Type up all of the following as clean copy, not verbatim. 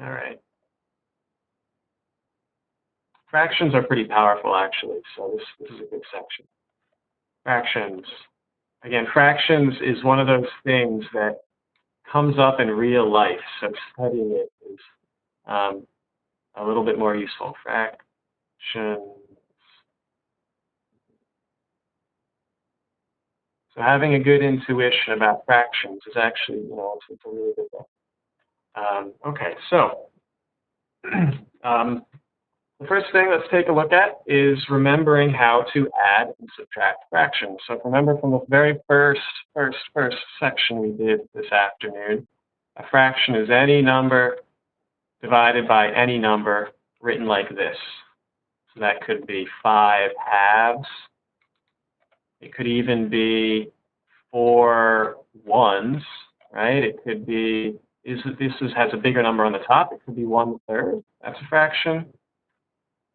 All right. Fractions are pretty powerful, actually, so this is a good section. Fractions. Again, fractions is one of those things that comes up in real life, so studying it is a little bit more useful. Fractions. So having a good intuition about fractions is actually, it's a really good thing. Okay, so the first thing let's take a look at is remembering how to add and subtract fractions. So remember from the very first section we did this afternoon, a fraction is any number divided by any number written like this. So that could be 5 halves. It could even be 4 ones, right? It could be, this has a bigger number on the top. It could be 1/3. That's a fraction.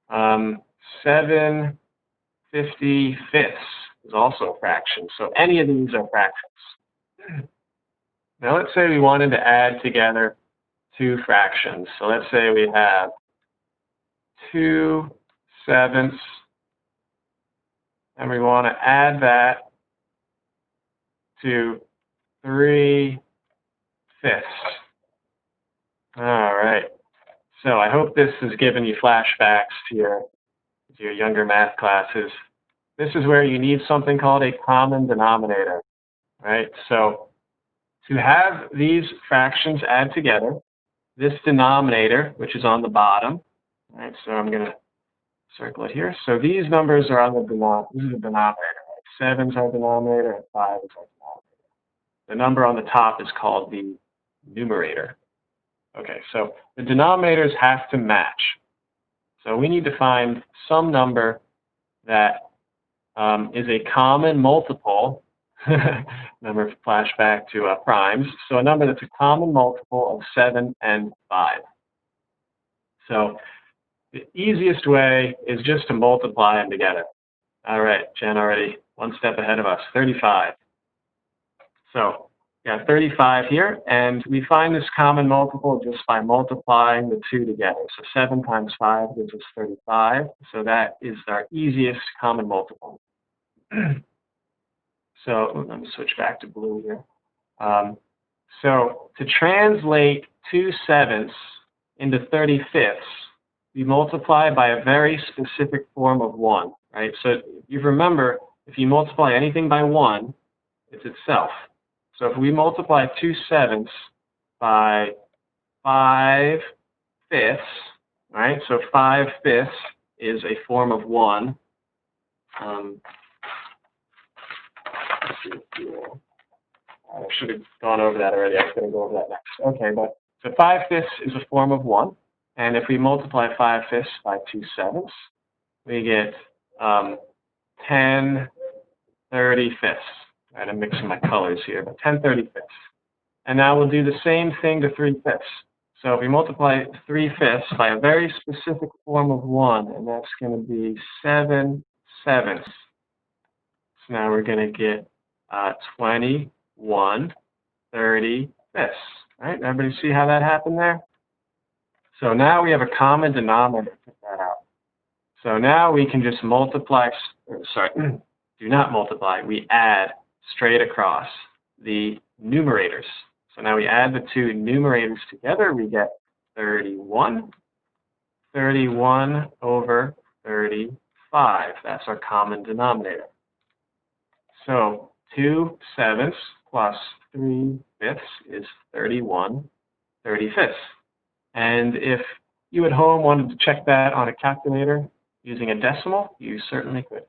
7/55 is also a fraction. So any of these are fractions. Now let's say we wanted to add together two fractions. So let's say we have 2/7, and we want to add that to 3/5. All right. So I hope this has given you flashbacks to your younger math classes. This is where you need something called a common denominator, right? So to have these fractions add together, this denominator, which is on the bottom, right? So I'm going to circle it here. So these numbers are on the denominator. This is the denominator. Right? 7 is our denominator, and 5 is our denominator. The number on the top is called the numerator. Okay, so the denominators have to match. So we need to find some number that is a common multiple. Number flashback to primes. So a number that's a common multiple of 7 and 5. So the easiest way is just to multiply them together. All right, Jen already one step ahead of us, 35. So we got 35 here, and we find this common multiple just by multiplying the two together. So 7 times 5 gives us 35. So that is our easiest common multiple. So let me switch back to blue here. So to translate 2/7 into 35ths, we multiply by a very specific form of 1, right? So you remember, if you multiply anything by 1, it's itself. So if we multiply 2/7 by 5/5, right? So 5/5 is a form of 1. I should have gone over that already. I was going to go over that next. Okay, but so 5/5 is a form of 1. And if we multiply 5/5 by 2/7, we get 10/35. Right, I'm mixing my colors here, but 10/35. And now we'll do the same thing to 3/5. So if we multiply 3/5 by a very specific form of 1, and that's going to be 7/7. So now we're going to get 21/35. Right? Everybody see how that happened there? So now we have a common denominator to put that out. So now we can just multiply, do not multiply, we add straight across the numerators. So now we add the two numerators together, we get 31. 31/35. That's our common denominator. So 2/7 plus 3/5 is 31/35. And if you at home wanted to check that on a calculator using a decimal, you certainly could.